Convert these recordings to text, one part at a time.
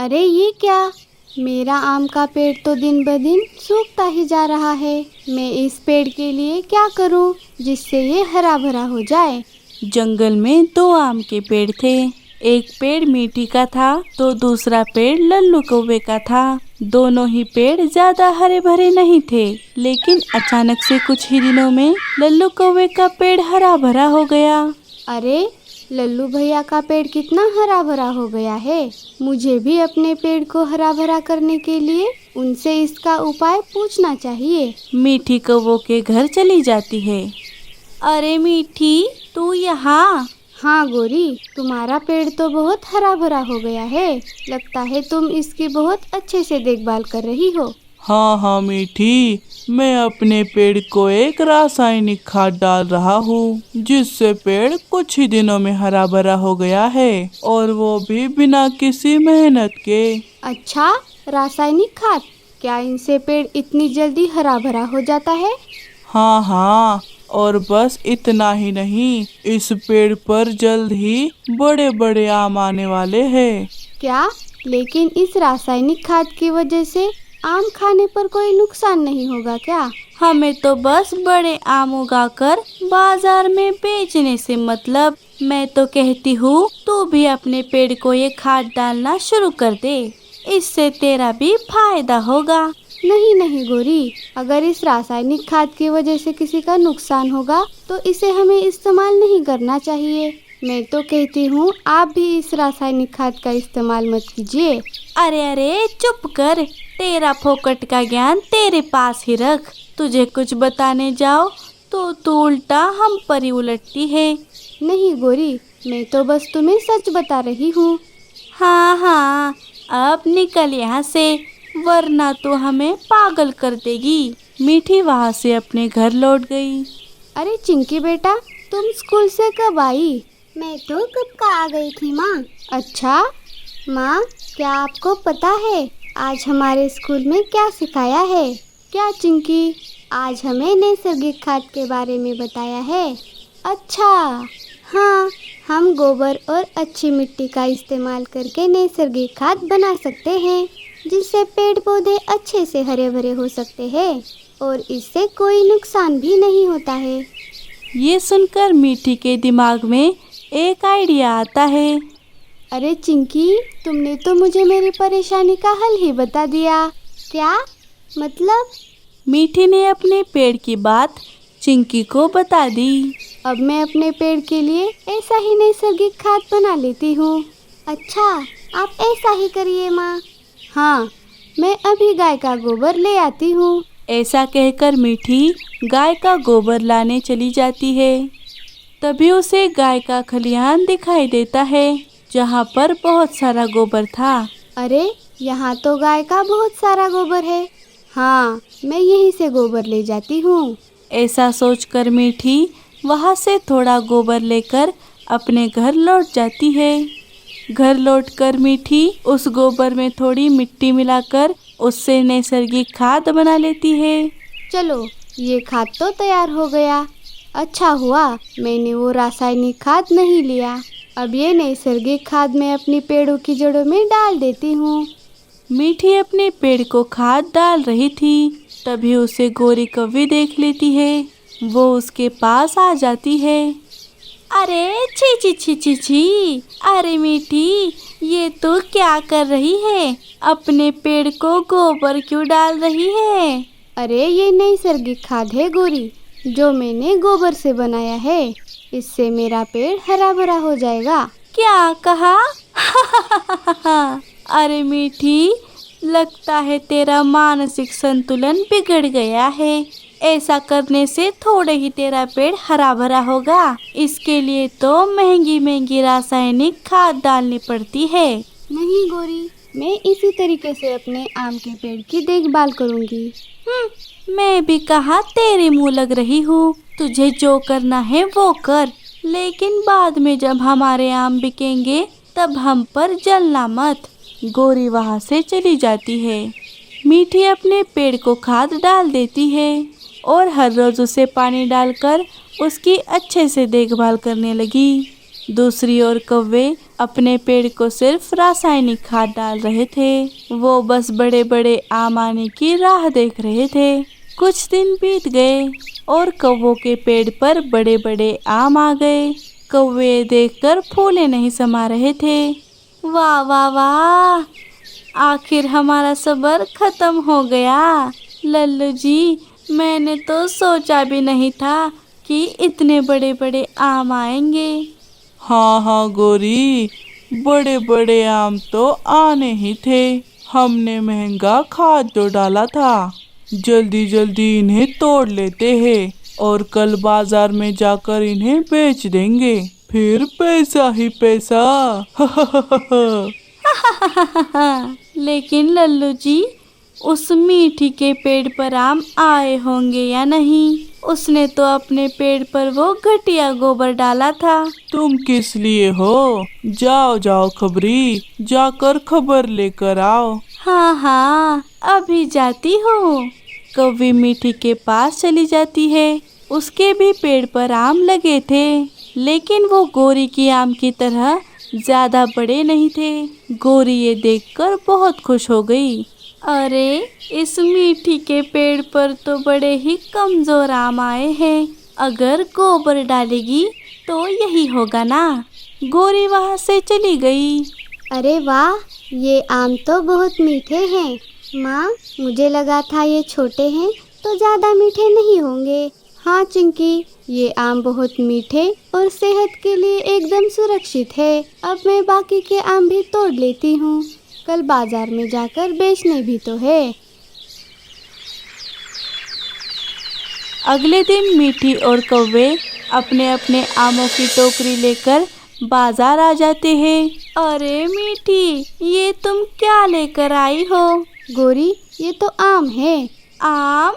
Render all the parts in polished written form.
अरे ये क्या, मेरा आम का पेड़ तो दिन ब दिन सूखता ही जा रहा है। मैं इस पेड़ के लिए क्या करूं जिससे ये हरा भरा हो जाए। जंगल में दो आम के पेड़ थे। एक पेड़ मीठी का था तो दूसरा पेड़ लल्लू कौवे का था। दोनों ही पेड़ ज्यादा हरे भरे नहीं थे, लेकिन अचानक से कुछ ही दिनों में लल्लू कौवे का पेड़ हरा भरा हो गया। अरे लल्लू भैया का पेड़ कितना हरा भरा हो गया है। मुझे भी अपने पेड़ को हरा भरा करने के लिए उनसे इसका उपाय पूछना चाहिए। मीठी कौवों के घर चली जाती है। अरे मीठी, तू यहाँ? हाँ गोरी, तुम्हारा पेड़ तो बहुत हरा भरा हो गया है। लगता है तुम इसकी बहुत अच्छे से देखभाल कर रही हो। हाँ हाँ मीठी, मैं अपने पेड़ को एक रासायनिक खाद डाल रहा हूँ, जिससे पेड़ कुछ ही दिनों में हरा भरा हो गया है, और वो भी बिना किसी मेहनत के। अच्छा, रासायनिक खाद? क्या इनसे पेड़ इतनी जल्दी हरा भरा हो जाता है? हाँ हाँ, और बस इतना ही नहीं, इस पेड़ पर जल्द ही बड़े बड़े आम आने वाले हैं। क्या? लेकिन इस रासायनिक खाद की वजह से आम खाने पर कोई नुकसान नहीं होगा क्या? हमें तो बस बड़े आम उगाकर बाजार में बेचने से मतलब। मैं तो कहती हूँ तू भी अपने पेड़ को ये खाद डालना शुरू कर दे, इससे तेरा भी फायदा होगा। नहीं नहीं गोरी, अगर इस रासायनिक खाद की वजह से किसी का नुकसान होगा तो इसे हमें इस्तेमाल नहीं करना चाहिए। मैं तो कहती हूँ आप भी इस रासायनिक खाद का इस्तेमाल मत कीजिए। अरे अरे चुप कर, तेरा फोकट का ज्ञान तेरे पास ही रख। तुझे कुछ बताने जाओ तो तू उल्टा हम पर ही उलटती है। नहीं गोरी, मैं तो बस तुम्हें सच बता रही हूँ। हाँ हाँ, अब निकल यहाँ से, वरना तो हमें पागल कर देगी। मीठी वहाँ से अपने घर लौट गई। अरे चिंकी बेटा, तुम स्कूल से कब आई? मैं तो कब का आ गई थी माँ। अच्छा माँ, क्या आपको पता है आज हमारे स्कूल में क्या सिखाया है? क्या चिंकी? आज हमें नैसर्गिक खाद के बारे में बताया है। अच्छा हाँ, हम गोबर और अच्छी मिट्टी का इस्तेमाल करके नैसर्गिक खाद बना सकते हैं, जिससे पेड़ पौधे अच्छे से हरे भरे हो सकते हैं और इससे कोई नुकसान भी नहीं होता है। ये सुनकर मीठी के दिमाग में एक आइडिया आता है। अरे चिंकी, तुमने तो मुझे मेरी परेशानी का हल ही बता दिया। क्या मतलब? मीठी ने अपने पेड़ की बात चिंकी को बता दी। अब मैं अपने पेड़ के लिए ऐसा ही नैसर्गिक खाद बना लेती हूँ। अच्छा, आप ऐसा ही करिए माँ। हाँ, मैं अभी गाय का गोबर ले आती हूँ। ऐसा कहकर मीठी गाय का गोबर लाने चली जाती है। तभी उसे गाय का खलिहान दिखाई देता है, जहाँ पर बहुत सारा गोबर था। अरे यहाँ तो गाय का बहुत सारा गोबर है। हाँ, मैं यहीं से गोबर ले जाती हूँ। ऐसा सोचकर मीठी वहाँ से थोड़ा गोबर लेकर अपने घर लौट जाती है। घर लौटकर मीठी उस गोबर में थोड़ी मिट्टी मिलाकर उससे नैसर्गिक खाद बना लेती है। चलो, ये खाद तो तैयार हो गया। अच्छा हुआ मैंने वो रासायनिक खाद नहीं लिया। अब ये नैसर्गिक खाद मैं अपनी पेड़ों की जड़ों में डाल देती हूँ। मीठी अपने पेड़ को खाद डाल रही थी, तभी उसे गोरी कौवी देख लेती है। वो उसके पास आ जाती है। अरे छी छी छी छी छी, अरे मीठी, ये तू क्या कर रही है? अपने पेड़ को गोबर क्यों डाल रही है? अरे ये नैसर्गिक खाद है गोरी, जो मैंने गोबर से बनाया है। इससे मेरा पेड़ हरा भरा हो जाएगा। क्या कहा? अरे मीठी, लगता है तेरा मानसिक संतुलन बिगड़ गया है। ऐसा करने से थोड़े ही तेरा पेड़ हरा भरा होगा। इसके लिए तो महंगी महंगी रासायनिक खाद डालनी पड़ती है। नहीं गोरी, मैं इसी तरीके से अपने आम के पेड़ की देखभाल करूंगी। मैं भी कहा तेरी मुँह लग रही हूँ। तुझे जो करना है वो कर, लेकिन बाद में जब हमारे आम बिकेंगे तब हम पर जलना मत। गोरी वहाँ से चली जाती है। मीठी अपने पेड़ को खाद डाल देती है और हर रोज उसे पानी डालकर उसकी अच्छे से देखभाल करने लगी। दूसरी ओर कौवे अपने पेड़ को सिर्फ रासायनिक खाद डाल रहे थे। वो बस बड़े बड़े आम आने की राह देख रहे थे। कुछ दिन बीत गए और कौवों के पेड़ पर बड़े बड़े आम आ गए। कौवे देखकर फूले नहीं समा रहे थे। वाह वाह वाह, आखिर हमारा सब्र खत्म हो गया। लल्लू जी, मैंने तो सोचा भी नहीं था कि इतने बड़े बड़े आम आएंगे। हाँ हाँ गौरी, बड़े बड़े आम तो आने ही थे। हमने महंगा खाद जो डाला था। जल्दी जल्दी इन्हें तोड़ लेते हैं और कल बाजार में जाकर इन्हें बेच देंगे, फिर पैसा ही पैसा। लेकिन लल्लू जी, उस मीठी के पेड़ पर आम आए होंगे या नहीं? उसने तो अपने पेड़ पर वो घटिया गोबर डाला था। तुम किस लिए हो? जाओ जाओ खबरी, जाकर खबर लेकर आओ। हाँ हाँ, अभी जाती हूँ। कौवी मीठी के पास चली जाती है। उसके भी पेड़ पर आम लगे थे, लेकिन वो गोरी की आम की तरह ज्यादा बड़े नहीं थे। गोरी ये देखकर बहुत खुश हो गई। अरे, इस मीठी के पेड़ पर तो बड़े ही कमजोर आम आए हैं। अगर गोबर डालेगी तो यही होगा ना। गोरी वहाँ से चली गई। अरे वाह, ये आम तो बहुत मीठे हैं। माँ, मुझे लगा था ये छोटे हैं तो ज़्यादा मीठे नहीं होंगे। हाँ चिंकी, ये आम बहुत मीठे और सेहत के लिए एकदम सुरक्षित है। अब मैं बाकी के आम भी तोड़ लेती हूँ, कल बाजार में जाकर बेचने भी तो है। अगले दिन मीठी और कौवे अपने अपने आमों की टोकरी लेकर बाजार आ जाते हैं। अरे मीठी, ये तुम क्या लेकर आई हो? गोरी, ये तो आम है। आम?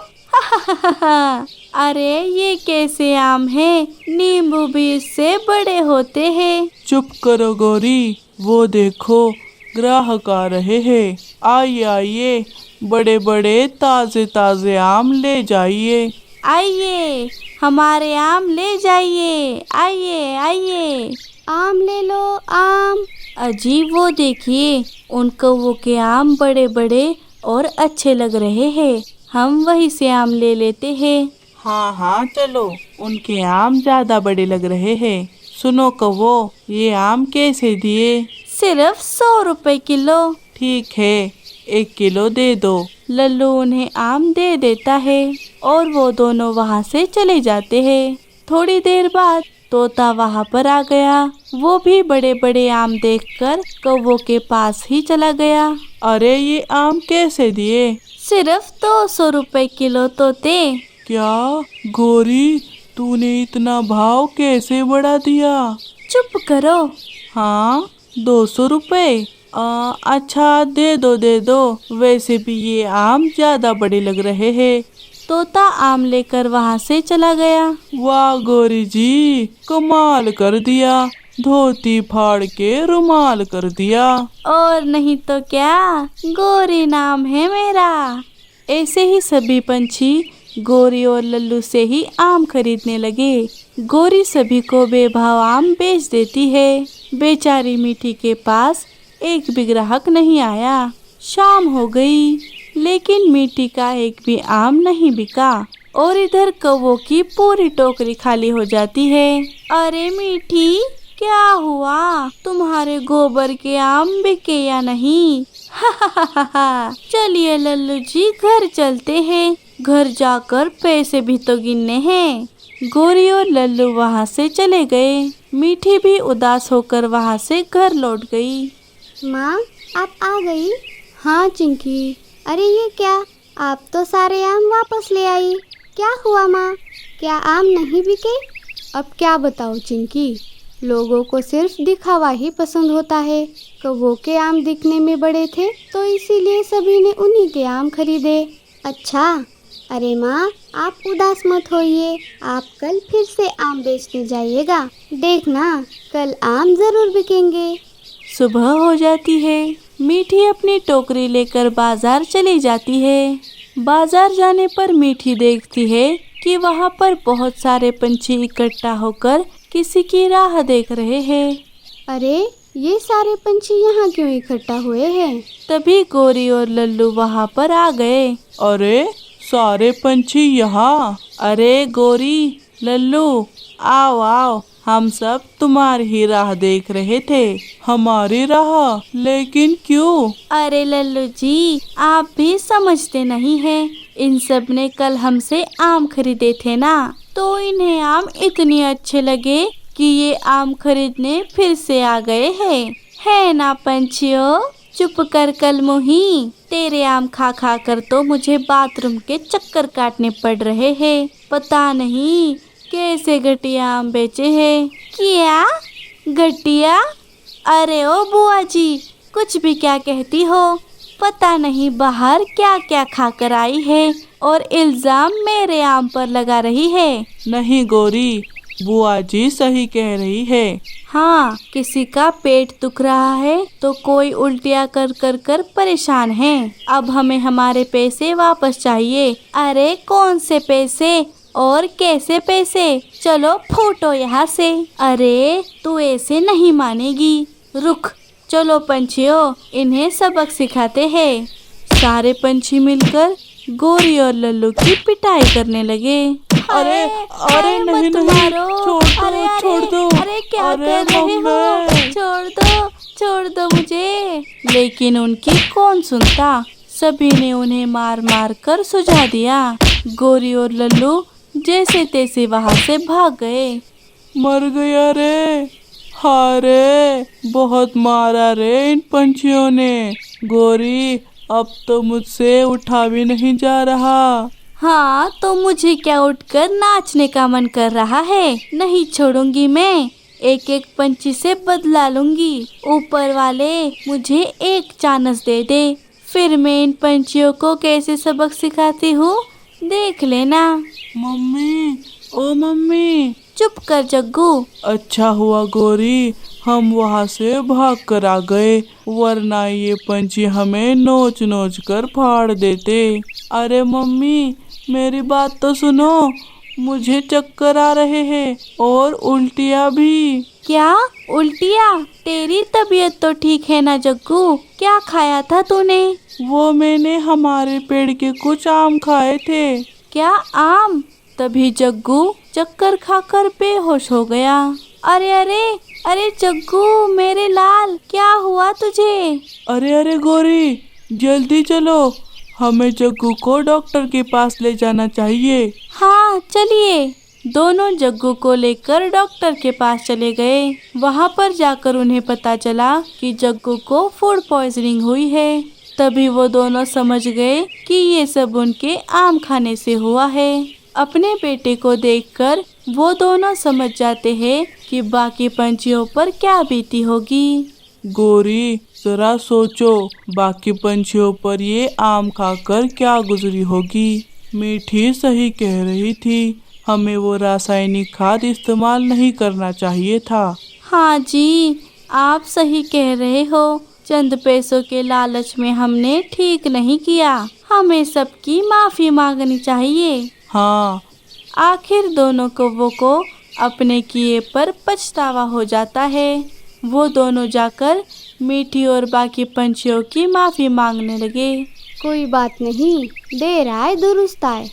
अरे, ये कैसे आम है? नींबू भी इससे बड़े होते हैं। चुप करो गौरी, वो देखो ग्राहक आ रहे हैं। आइए आइए, बड़े बड़े ताजे ताजे आम ले जाइए। आइए, हमारे आम ले जाइए। आइए आइए, आम ले लो, आम। अजीब, वो देखिए, उन कौवों के आम बड़े बड़े और अच्छे लग रहे हैं। हम वहीं से आम ले लेते हैं। हाँ हाँ चलो, उनके आम ज्यादा बड़े लग रहे हैं। सुनो कौवो, ये आम कैसे दिए? सिर्फ 100 रुपए किलो। ठीक है, 1 किलो दे दो। लल्लू उन्हें आम दे देता है और वो दोनों वहाँ से चले जाते हैं। थोड़ी देर बाद तोता वहाँ पर आ गया। वो भी बड़े बड़े आम देखकर कौवों के पास ही चला गया। अरे, ये आम कैसे दिए? सिर्फ 200 रुपए किलो तोते। क्या गोरी, तूने इतना भाव कैसे बढ़ा दिया? चुप करो। हाँ, 200 रुपए? अच्छा, दे दो। वैसे भी ये आम ज्यादा बड़े लग रहे हैं। तोता आम लेकर वहाँ से चला गया। वाह गोरी जी, कमाल कर दिया। धोती फाड़ के रुमाल कर दिया। और नहीं तो क्या, गोरी नाम है मेरा। ऐसे ही सभी पंछी गोरी और लल्लू से ही आम खरीदने लगे। गोरी सभी को बेभाव आम बेच देती है। बेचारी मीठी के पास एक भी ग्राहक नहीं आया। शाम हो गई, लेकिन मीठी का एक भी आम नहीं बिका और इधर कौवों की पूरी टोकरी खाली हो जाती है। अरे मीठी, क्या हुआ? तुम्हारे गोबर के आम बिके या नहीं? चलिए लल्लू जी, घर चलते हैं। घर जाकर पैसे भी तो गिनने हैं। गोरी और लल्लू वहाँ से चले गए। मीठी भी उदास होकर वहाँ से घर लौट गई। माँ, आप आ गई? हाँ चिंकी। अरे ये क्या, आप तो सारे आम वापस ले आई। क्या हुआ माँ, क्या आम नहीं बिके? अब क्या बताओ चिंकी, लोगों को सिर्फ दिखावा ही पसंद होता है। कौवों के आम दिखने में बड़े थे तो इसीलिए सभी ने उन्हीं के आम खरीदे। अच्छा, अरे माँ, आप उदास मत होइए। आप कल फिर से आम बेचने जाइएगा। देखना, कल आम जरूर बिकेंगे। सुबह हो जाती है। मीठी अपनी टोकरी लेकर बाजार चली जाती है। बाजार जाने पर मीठी देखती है कि वहाँ पर बहुत सारे पंछी इकट्ठा होकर किसी की राह देख रहे हैं। अरे ये सारे पंछी यहाँ क्यों इकट्ठा हुए हैं? तभी गोरी और लल्लू वहाँ पर आ गए। अरे सारे पंछी यहाँ। अरे गोरी, लल्लू, आओ आओ, हम सब तुम्हारी ही राह देख रहे थे। हमारी राह? लेकिन क्यों? अरे लल्लू जी, आप भी समझते नहीं हैं। इन सब ने कल हमसे आम खरीदे थे ना, तो इन्हें आम इतने अच्छे लगे कि ये आम खरीदने फिर से आ गए हैं। है ना पंछियों? चुप कर कलमुही, तेरे आम खा खा कर तो मुझे बाथरूम के चक्कर काटने पड़ रहे हैं। पता नहीं कैसे घटिया आम बेचे हैं। क्या घटिया? अरे ओ बुआ जी, कुछ भी क्या कहती हो? पता नहीं बाहर क्या क्या खाकर आई है और इल्जाम मेरे आम पर लगा रही है। नहीं गोरी, बुआ जी सही कह रही है। हाँ, किसी का पेट दुख रहा है तो कोई उल्टियाँ कर कर कर परेशान है। अब हमें हमारे पैसे वापस चाहिए। अरे कौन से पैसे और कैसे पैसे? चलो फूटो यहाँ से। अरे तू ऐसे नहीं मानेगी, रुक। चलो पंछियों, इन्हें सबक सिखाते हैं। सारे पंछी मिलकर गोरी और लल्लू की पिटाई करने लगे। अरे अरे नहीं नहीं, छोड़ दो। अरे क्या कर रहे हो? छोड़ दो मुझे। लेकिन उनकी कौन सुनता। सभी ने उन्हें मार मार कर सुझा दिया। गोरी और लल्लू जैसे तैसे वहां से भाग गए। मर गया रे। हाँ रे, बहुत मारा रे इन पंछियों ने। गोरी, अब तो मुझसे उठा भी नहीं जा रहा। हाँ, तो मुझे क्या उठकर नाचने का मन कर रहा है? नहीं छोड़ूंगी मैं। एक एक पंछी से बदला लूंगी। ऊपर वाले मुझे एक चांस दे दे, फिर मैं इन पंछियों को कैसे सबक सिखाती हूँ, देख लेना। मम्मी, ओ मम्मी। चुप कर जग्गू। अच्छा हुआ गोरी, हम वहाँ से भाग कर आ गए, वरना ये पंछी हमें नोच नोच कर फाड़ देते। अरे मम्मी, मेरी बात तो सुनो, मुझे चक्कर आ रहे हैं और उल्टियाँ भी। क्या उल्टियाँ? तेरी तबीयत तो ठीक है ना जग्गू? क्या खाया था तूने? वो मैंने हमारे पेड़ के कुछ आम खाए थे। क्या आम? तभी जग्गू चक्कर खाकर बेहोश हो गया। अरे अरे अरे जग्गू, मेरे लाल, क्या हुआ तुझे? अरे गोरी, जल्दी चलो, हमें जग्गू को डॉक्टर के पास ले जाना चाहिए। हाँ चलिए। दोनों जग्गू को लेकर डॉक्टर के पास चले गए। वहाँ पर जाकर उन्हें पता चला कि जग्गू को फूड पॉइजनिंग हुई है। तभी वो दोनों समझ गए कि ये सब उनके आम खाने से हुआ है। अपने बेटे को देखकर वो दोनों समझ जाते हैं कि बाकी पंछियों पर क्या बीती होगी। गोरी, जरा सोचो, बाकी पंछियों पर ये आम खाकर क्या गुजरी होगी। मीठी सही कह रही थी, हमें वो रासायनिक खाद इस्तेमाल नहीं करना चाहिए था। हाँ जी, आप सही कह रहे हो। चंद पैसों के लालच में हमने ठीक नहीं किया। हमें सबकी माफी मांगनी चाहिए। हाँ, आखिर दोनों कौवों को अपने किए पर पछतावा हो जाता है। वो दोनों जाकर मीठी और बाकी पंछियों की माफी मांगने लगे। कोई बात नहीं, देर आए दुरुस्त आए।